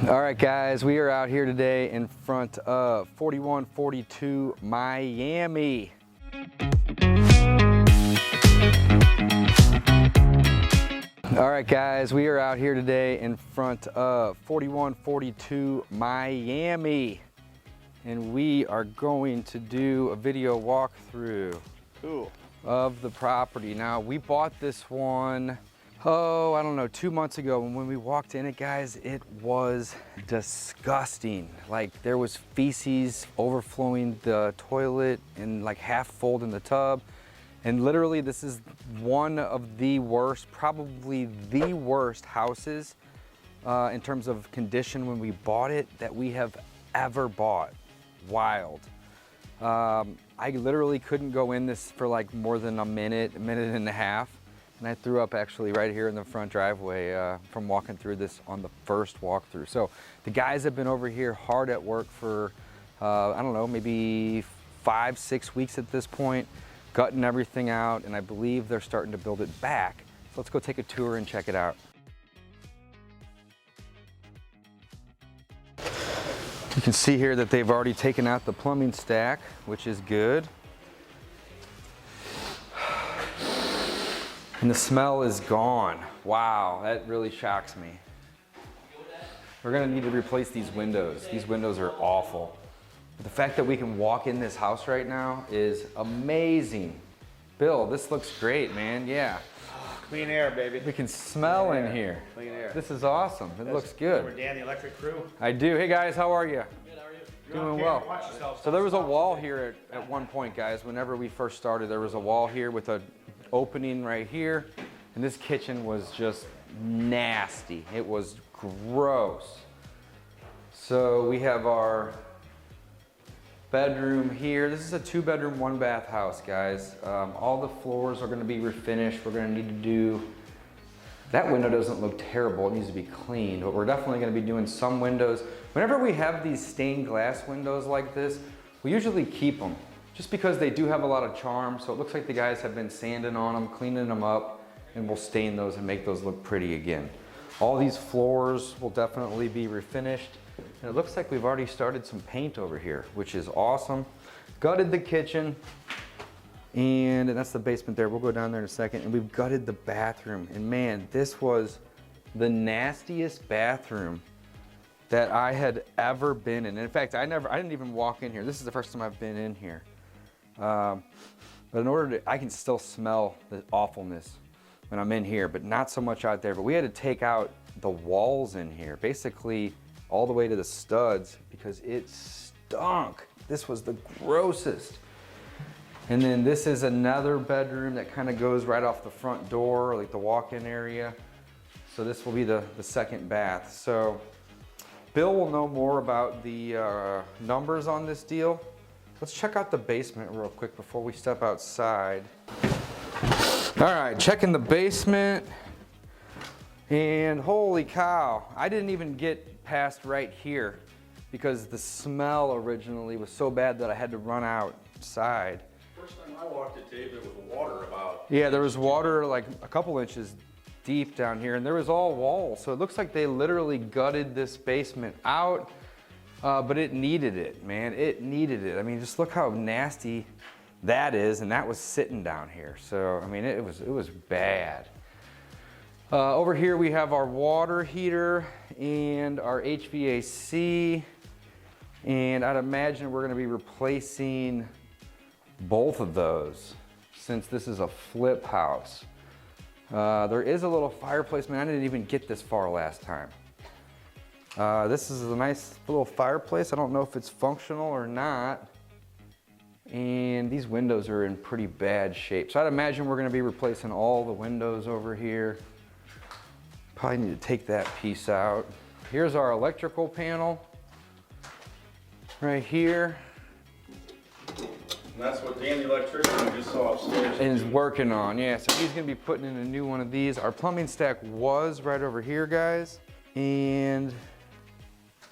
All right, guys, we are out here today in front of 4142 Miami. All right, guys, we are out here today in front of 4142 Miami, and we are going to do a video walkthrough of the property. Now, we bought this one, I don't know, 2 months ago. And when we walked in it, guys, it was disgusting. Like, there was feces overflowing the toilet and like half full in the tub. And literally, this is one of the worst, probably the worst houses in terms of condition when we bought it that we have ever bought. Wild. I literally couldn't go in this for like more than a minute and a half. And I threw up actually right here in the front driveway from walking through this on the first walkthrough. So the guys have been over here hard at work for, I don't know, maybe 5-6 weeks at this point, gutting everything out, and I believe they're starting to build it back. So let's go take a tour and check it out. You can see here that they've already taken out the plumbing stack, which is good. And the smell is gone. Wow, that really shocks me. We're gonna need to replace these windows. These windows are awful. But the fact that we can walk in this house right now is amazing. Bill, this looks great, man, yeah. Clean air, baby. We can smell in here. Clean air. This is awesome, it looks good. Remember Dan, the electric crew? I do. Hey guys, how are you? Good, how are you? Doing well. So there was a wall here at one point, guys. Whenever we first started, there was a wall here with an opening right here, and this kitchen was just nasty. It was gross. So we have our bedroom here. This is a 2-bedroom, 1-bath house, guys. All the floors are going to be refinished. We're going to need to do, that window doesn't look terrible. It needs to be cleaned, but we're definitely going to be doing some windows. Whenever we have these stained glass windows like this, we usually keep them just because they do have a lot of charm. So it looks like the guys have been sanding on them, cleaning them up, and we'll stain those and make those look pretty again. All these floors will definitely be refinished. And it looks like we've already started some paint over here, which is awesome. Gutted the kitchen, and that's the basement there. We'll go down there in a second. And we've gutted the bathroom. And man, this was the nastiest bathroom that I had ever been in. And in fact, I didn't even walk in here. This is the first time I've been in here. But in order to, I can still smell the awfulness when I'm in here, but not so much out there. But we had to take out the walls in here, basically all the way to the studs, because it stunk. This was the grossest. And then this is another bedroom that kind of goes right off the front door, like the walk-in area. So this will be the second bath. So Bill will know more about the numbers on this deal. Let's check out the basement real quick before we step outside. All right, checking the basement. And holy cow, I didn't even get past right here because the smell originally was so bad that I had to run outside. First time I walked it, Dave, there was water about. Yeah, there was water like a couple inches deep down here, and there was all walls. So it looks like they literally gutted this basement out, but it needed it, man. It needed it. I mean, just look how nasty that is, and that was sitting down here. So, I mean, it was bad. Over here we have our water heater and our HVAC, and I'd imagine we're going to be replacing both of those since this is a flip house. There is a little fireplace. Man, I didn't even get this far last time. This is a nice little fireplace. I don't know if it's functional or not. And these windows are in pretty bad shape. So I'd imagine we're going to be replacing all the windows over here. Probably need to take that piece out. Here's our electrical panel right here. And that's what Dan, the electrician, we just saw upstairs. And is working on, yeah. So he's gonna be putting in a new one of these. Our plumbing stack was right over here, guys. And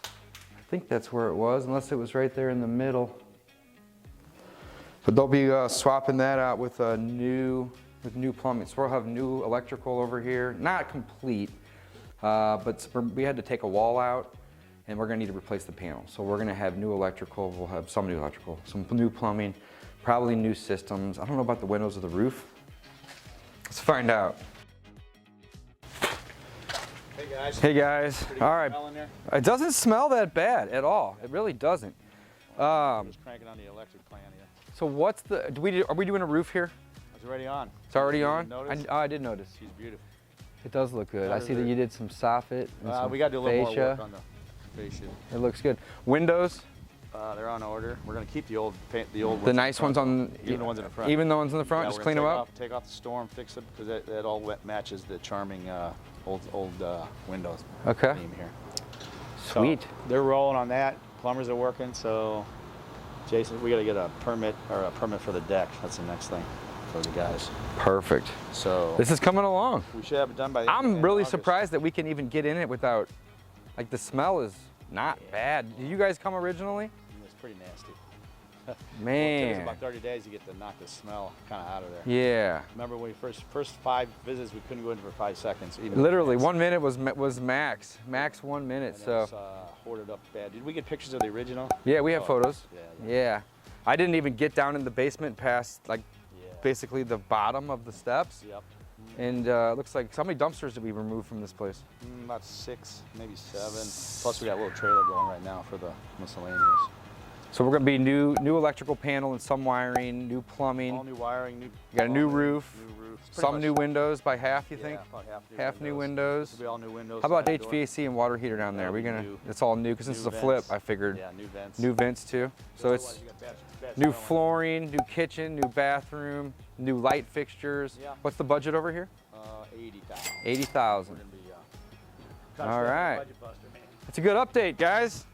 I think that's where it was, unless it was right there in the middle. But they'll be swapping that out with new plumbing. So we'll have new electrical over here. Not complete, but we had to take a wall out and we're gonna need to replace the panel. So we're gonna have new electrical, we'll have some new electrical, some new plumbing, probably new systems. I don't know about the windows or the roof. Let's find out. Hey guys. Hey guys, Pretty all good right. smell in there? It doesn't smell that bad at all. It really doesn't. Just cranking on the electric plan here. So what's the, are we doing a roof here? It's already on. It's already You on? notice? I did notice. She's beautiful. It does look good. I see that you did some soffit and some We got to do a little more fascia. work on the fascia. It looks good. Windows, They're on order. We're going to keep the old paint, the old ones. the in the nice front, ones on, even the ones in the front. even the ones in the front, Yeah, just we're clean them gonna up. take off the storm, fix it, because that all matches the charming old windows Okay. theme here. Sweet. So, they're rolling on that. Plumbers are working, so Jason, we got to get a permit for the deck. That's the next thing for the guys. Perfect. So This is coming along. we should have it done by the end I'm of really August. surprised that we can even get in it without, like the smell is not bad. Did you guys come originally? It's pretty nasty. It took us Man. about 30 days to get to knock the smell kind of out of there. Yeah. Remember when we first 5 visits, we couldn't go in for 5 seconds. Even Literally, with 1 minute was max 1 minute. and So it was, hoarded up bad. Did we get pictures of the original? yeah, we have Oh, photos. Yeah. Yeah. I didn't even get down in the basement past like Yeah. basically the bottom of the steps. Yep. And it looks like, how many dumpsters did we remove from this place? About 6, maybe 7. Plus we got a little trailer going right now for the miscellaneous. So we're gonna be new electrical panel and some wiring, new plumbing. All new wiring, new. You got a new plumbing, roof, New roof. Pretty some much- new windows by half, you think? Yeah, about Half new windows. It'll be all new windows. How about side door. HVAC and water heater down there? That'll We're be gonna, new. it's all new because this is New a flip, vents. I figured. Yeah, new vents. New vents too. So it's Otherwise you got bad new smell in flooring, new kitchen, new bathroom, new light fixtures. Yeah. What's the budget over here? there. 80,000. 80,000. We're gonna be. All right. It's a good update, guys.